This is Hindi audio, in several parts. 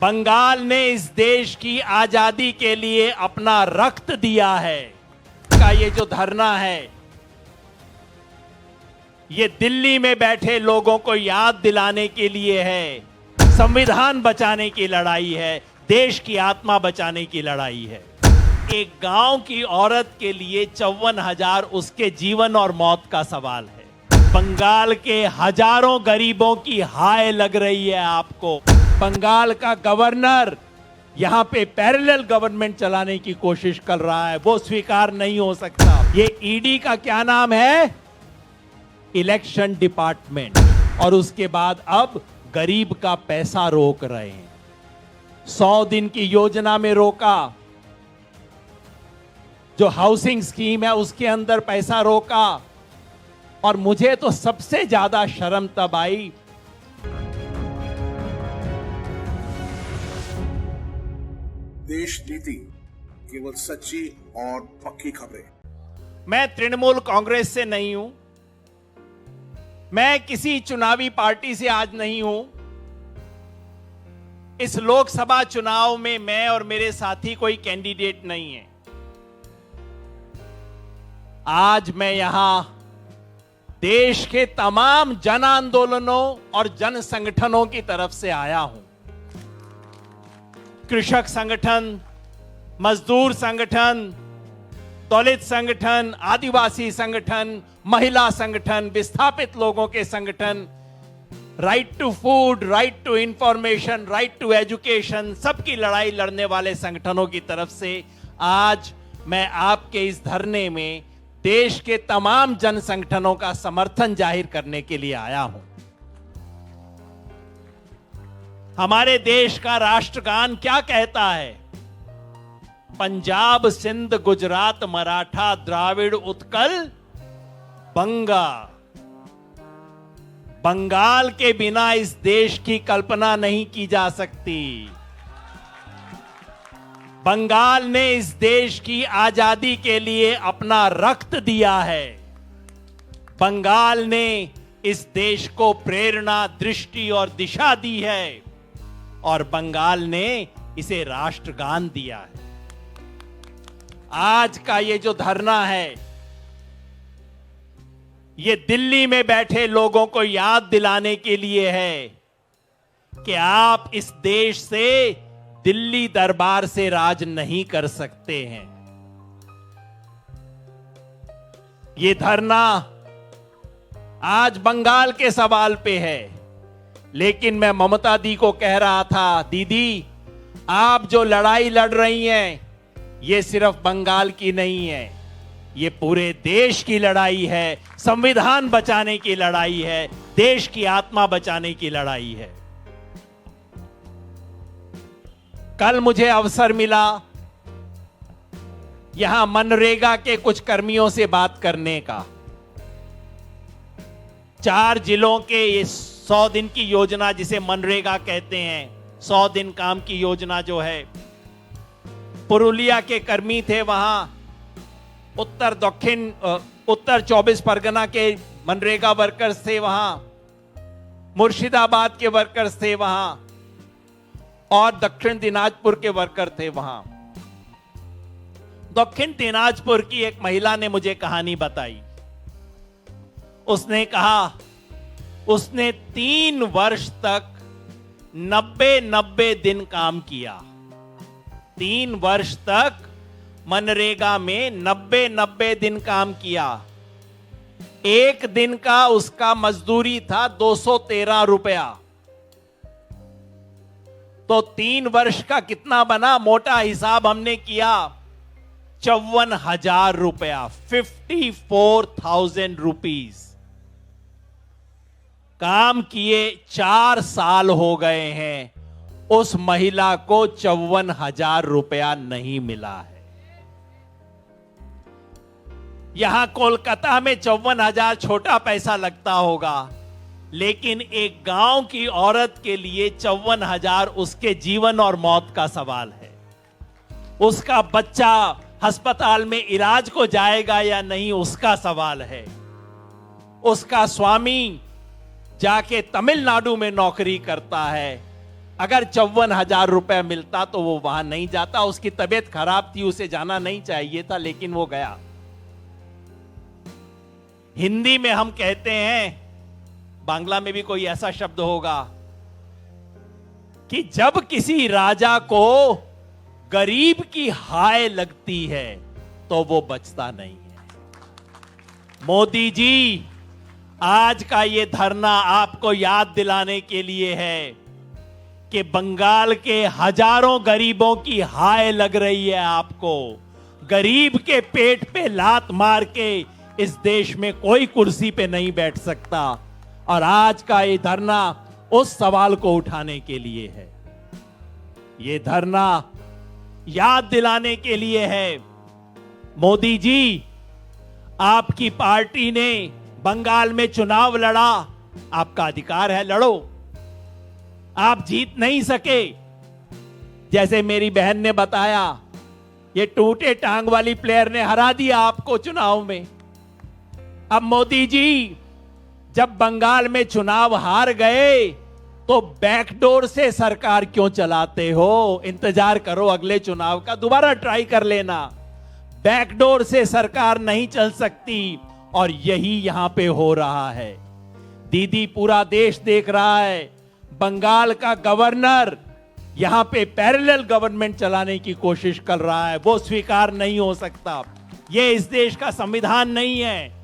बंगाल ने इस देश की आजादी के लिए अपना रक्त दिया है। का ये जो धरना है, ये दिल्ली में बैठे लोगों को याद दिलाने के लिए है। संविधान बचाने की लड़ाई है, देश की आत्मा बचाने की लड़ाई है। एक गांव की औरत के लिए 54,000 उसके जीवन और मौत का सवाल है। बंगाल के हजारों गरीबों की हाय लग रही है आपको। बंगाल का गवर्नर यहां पे पैरेलल गवर्नमेंट चलाने की कोशिश कर रहा है, वो स्वीकार नहीं हो सकता। ये ईडी का क्या नाम है? Election department. और उसके बाद अब गरीब का पैसा रोक रहे हैं। 100 दिन की योजना में रोका, जो हाउसिंग स्कीम है उसके अंदर पैसा रोका। और मुझे तो सबसे ज्यादा शर्म तब आई, देश नीति केवल सच्ची और पक्की खबरें। मैं तृणमूल कांग्रेस से नहीं हूं, मैं किसी चुनावी पार्टी से आज नहीं हूं। इस लोकसभा चुनाव में मैं और मेरे साथी कोई कैंडिडेट नहीं है। आज मैं यहां देश के तमाम जन आंदोलनों और जन संगठनों की तरफ से आया हूं। कृषक संगठन, मजदूर संगठन, दलित संगठन, आदिवासी संगठन, महिला संगठन, विस्थापित लोगों के संगठन, right to food, right to information, right to education, सबकी लड़ाई लड़ने वाले संगठनों की तरफ से आज मैं आपके इस धरने में देश के तमाम जन संगठनों का समर्थन जाहिर करने के लिए आया हूं। हमारे देश का राष्ट्रगान क्या कहता है? पंजाब, सिंध, गुजरात, मराठा, द्राविड़, उत्कल, बंगा। बंगाल के बिना इस देश की कल्पना नहीं की जा सकती। बंगाल ने इस देश की आजादी के लिए अपना रक्त दिया है। बंगाल ने इस देश को प्रेरणा, दृष्टि और दिशा दी है। और बंगाल ने इसे राष्ट्रगान दिया है। आज का ये जो धरना है, ये दिल्ली में बैठे लोगों को याद दिलाने के लिए है कि आप इस देश से, दिल्ली दरबार से राज नहीं कर सकते हैं। ये धरना आज बंगाल के सवाल पे है, लेकिन मैं ममता दी को कह रहा था, दीदी आप जो लड़ाई लड़ रही हैं, ये सिर्फ बंगाल की नहीं है, ये पूरे देश की लड़ाई है। संविधान बचाने की लड़ाई है, देश की आत्मा बचाने की लड़ाई है। कल मुझे अवसर मिला यहां मनरेगा के कुछ कर्मियों से बात करने का। 4 जिलों के ये 100 दिन की योजना, जिसे मनरेगा कहते हैं, 100 दिन काम की योजना जो है, पुरुलिया के कर्मी थे वहां, उत्तर 24 परगना के मनरेगा वर्कर्स थे वहां, मुर्शिदाबाद के वर्कर्स थे वहां, और दक्षिण दिनाजपुर के वर्कर थे वहां। दक्षिण दिनाजपुर की एक महिला ने मुझे कहानी बताई। उसने कहा उसने 3 वर्ष तक 90 दिन काम किया। 3 वर्ष तक मनरेगा में 90 दिन काम किया। एक दिन का उसका मजदूरी था 213 रुपया। तो 3 वर्ष का कितना बना? मोटा हिसाब हमने किया, 54,000 रुपया, 54,000 रुपीज। काम किए 4 साल हो गए हैं, उस महिला को 54,000 रुपया नहीं मिला है। यहां कोलकाता में 54,000 छोटा पैसा लगता होगा, लेकिन एक गांव की औरत के लिए 54,000 उसके जीवन और मौत का सवाल है। उसका बच्चा अस्पताल में इलाज को जाएगा या नहीं, उसका सवाल है। उसका स्वामी जाके तमिलनाडु में नौकरी करता है, अगर 54,000 रुपए मिलता तो वो वहां नहीं जाता। उसकी तबीयत खराब थी, उसे जाना नहीं चाहिए था, लेकिन वो गया। हिंदी में हम कहते हैं, बांग्ला में भी कोई ऐसा शब्द होगा कि जब किसी राजा को गरीब की हाय लगती है तो वो बचता नहीं है। मोदी जी, आज का ये धरना आपको याद दिलाने के लिए है कि बंगाल के हजारों गरीबों की हाय लग रही है आपको। गरीब के पेट पे लात मार के इस देश में कोई कुर्सी पे नहीं बैठ सकता। और आज का ये धरना उस सवाल को उठाने के लिए है। ये धरना याद दिलाने के लिए है, मोदी जी, आपकी पार्टी ने बंगाल में चुनाव लड़ा, आपका अधिकार है, लड़ो। आप जीत नहीं सके। जैसे मेरी बहन ने बताया, ये टूटे टांग वाली प्लेयर ने हरा दिया आपको चुनाव में। अब मोदी जी, जब बंगाल में चुनाव हार गए तो बैकडोर से सरकार क्यों चलाते हो? इंतजार करो अगले चुनाव का, दोबारा ट्राई कर लेना। बैकडोर से सरकार नहीं चल सकती और यही यहां पे हो रहा है। दीदी, पूरा देश देख रहा है, बंगाल का गवर्नर यहां पे पैरेलल गवर्नमेंट चलाने की कोशिश कर रहा है। वो स्वीकार नहीं हो सकता। ये इस देश का संविधान नहीं है।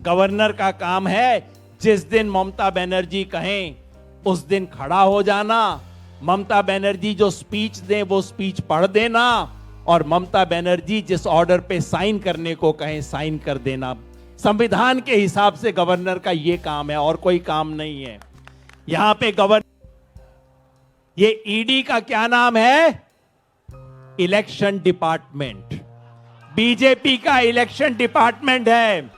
गवर्नर का काम है जिस दिन ममता बनर्जी कहें उस दिन खड़ा हो जाना। ममता बनर्जी जो स्पीच दें वो स्पीच पढ़ देना, और ममता बनर्जी जिस ऑर्डर पे साइन करने को कहें साइन कर देना। संविधान के हिसाब से गवर्नर का ये काम है और कोई काम नहीं है। यहां पे ये ईडी का क्या नाम है? Election department. बीजेपी का इलेक्शन डिपार्टमेंट है।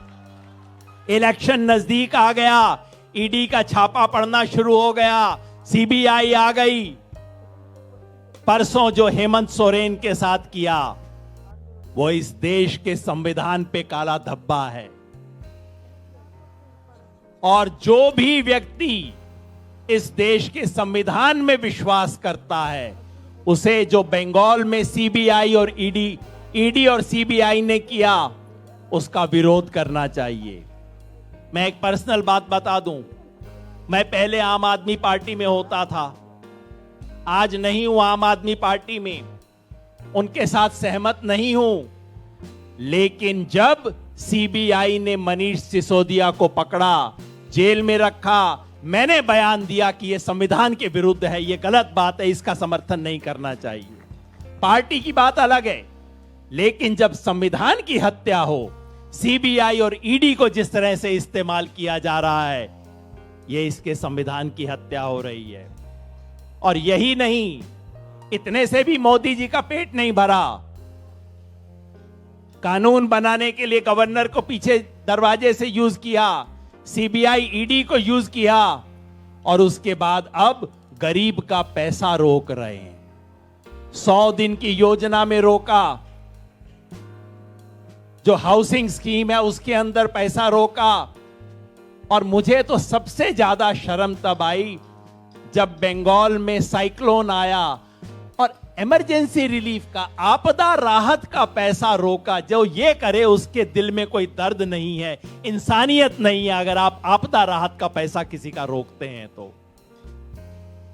इलेक्शन नजदीक आ गया, ईडी का छापा पड़ना शुरू हो गया, सीबीआई आ गई। परसों जो हेमंत सोरेन के साथ किया वो इस देश के संविधान पे काला धब्बा है। और जो भी व्यक्ति इस देश के संविधान में विश्वास करता है, उसे जो बंगाल में सीबीआई और ईडी और सीबीआई ने किया, उसका विरोध करना चाहिए। मैं एक पर्सनल बात बता दूं, मैं पहले आम आदमी पार्टी में होता था, आज नहीं हूं आम आदमी पार्टी में, उनके साथ सहमत नहीं हूं। लेकिन जब सीबीआई ने मनीष सिसोदिया को पकड़ा, जेल में रखा, मैंने बयान दिया कि यह संविधान के विरुद्ध है, यह गलत बात है, इसका समर्थन नहीं करना चाहिए। पार्टी की बात अलग है, लेकिन जब संविधान की हत्या हो, सीबीआई और ईडी को जिस तरह से इस्तेमाल किया जा रहा है, यह इसके संविधान की हत्या हो रही है। और यही नहीं, इतने से भी मोदी जी का पेट नहीं भरा। कानून बनाने के लिए गवर्नर को पीछे दरवाजे से यूज किया, सीबीआई ईडी को यूज किया, और उसके बाद अब गरीब का पैसा रोक रहे हैं। 100 दिन की योजना में रोका, जो हाउसिंग स्कीम है उसके अंदर पैसा रोका। और मुझे तो सबसे ज्यादा शर्म तब आई जब बंगाल में साइक्लोन आया और इमरजेंसी रिलीफ का, आपदा राहत का पैसा रोका। जो ये करे उसके दिल में कोई दर्द नहीं है, इंसानियत नहीं है, अगर आप आपदा राहत का पैसा किसी का रोकते हैं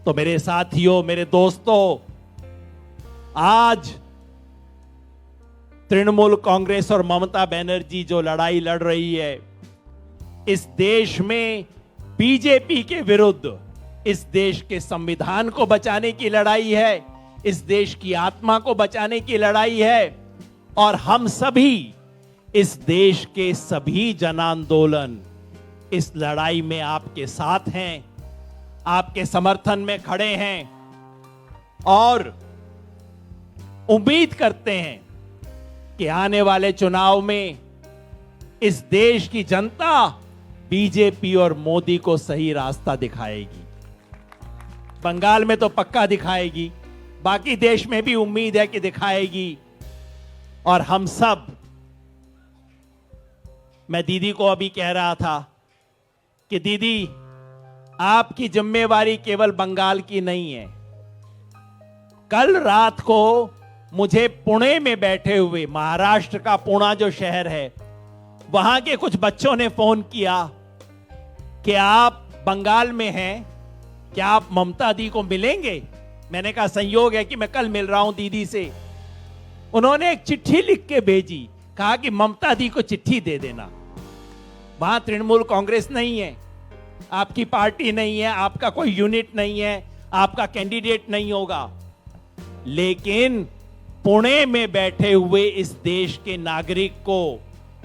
तो मेरे साथियों, मेरे दोस्तों, आज तृणमूल कांग्रेस और ममता बनर्जी जो लड़ाई लड़ रही है, इस देश में बीजेपी के विरुद्ध, इस देश के संविधान को बचाने की लड़ाई है, इस देश की आत्मा को बचाने की लड़ाई है। और हम सभी, इस देश के सभी जन आंदोलन इस लड़ाई में आपके साथ हैं, आपके समर्थन में खड़े हैं, और उम्मीद करते हैं कि आने वाले चुनाव में इस देश की जनता बीजेपी और मोदी को सही रास्ता दिखाएगी। बंगाल में तो पक्का दिखाएगी, बाकी देश में भी उम्मीद है कि दिखाएगी। और हम सब, मैं दीदी को अभी कह रहा था कि दीदी, आपकी जिम्मेवारी केवल बंगाल की नहीं है। कल रात को मुझे पुणे में बैठे हुए, महाराष्ट्र का पुणे जो शहर है, वहां के कुछ बच्चों ने फोन किया कि आप बंगाल में हैं, क्या आप ममता दी को मिलेंगे? मैंने कहा संयोग है कि मैं कल मिल रहा हूं दीदी से। उन्होंने एक चिट्ठी लिख के भेजी, कहा कि ममता दी को चिट्ठी दे देना। वहां तृणमूल कांग्रेस नहीं है, आपकी पार्टी नहीं है, आपका कोई यूनिट नहीं है, आपका कैंडिडेट नहीं होगा, लेकिन पुणे में बैठे हुए इस देश के नागरिक को,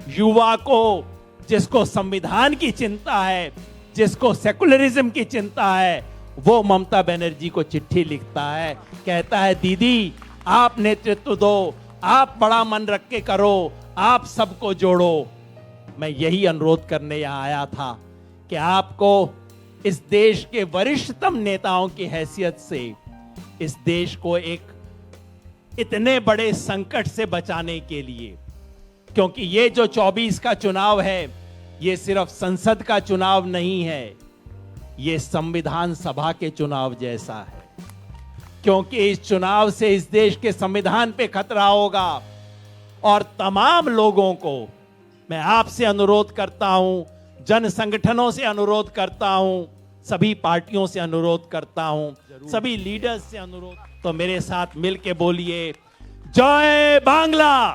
युवा को, जिसको संविधान की चिंता है, जिसको सेकुलरिज्म की चिंता है, वो ममता बनर्जी को चिट्ठी लिखता है, कहता है दीदी आप नेतृत्व दो, आप बड़ा मन रख के करो, आप सबको जोड़ो। मैं यही अनुरोध करने यहां आया था कि आपको इस देश के वरिष्ठतम नेताओं की हैसियत से इस देश को एक इतने बड़े संकट से बचाने के लिए, क्योंकि ये जो 24 का चुनाव है, ये सिर्फ संसद का चुनाव नहीं है, ये संविधान सभा के चुनाव जैसा है, क्योंकि इस चुनाव से इस देश के संविधान पे खतरा होगा। और तमाम लोगों को मैं आपसे अनुरोध करता हूं, जन संगठनों से अनुरोध करता हूं, सभी पार्टियों से अनुरोध करता हूं, सभी लीडर्स से अनुरोध, तो मेरे साथ मिलके बोलिए जय बांग्ला।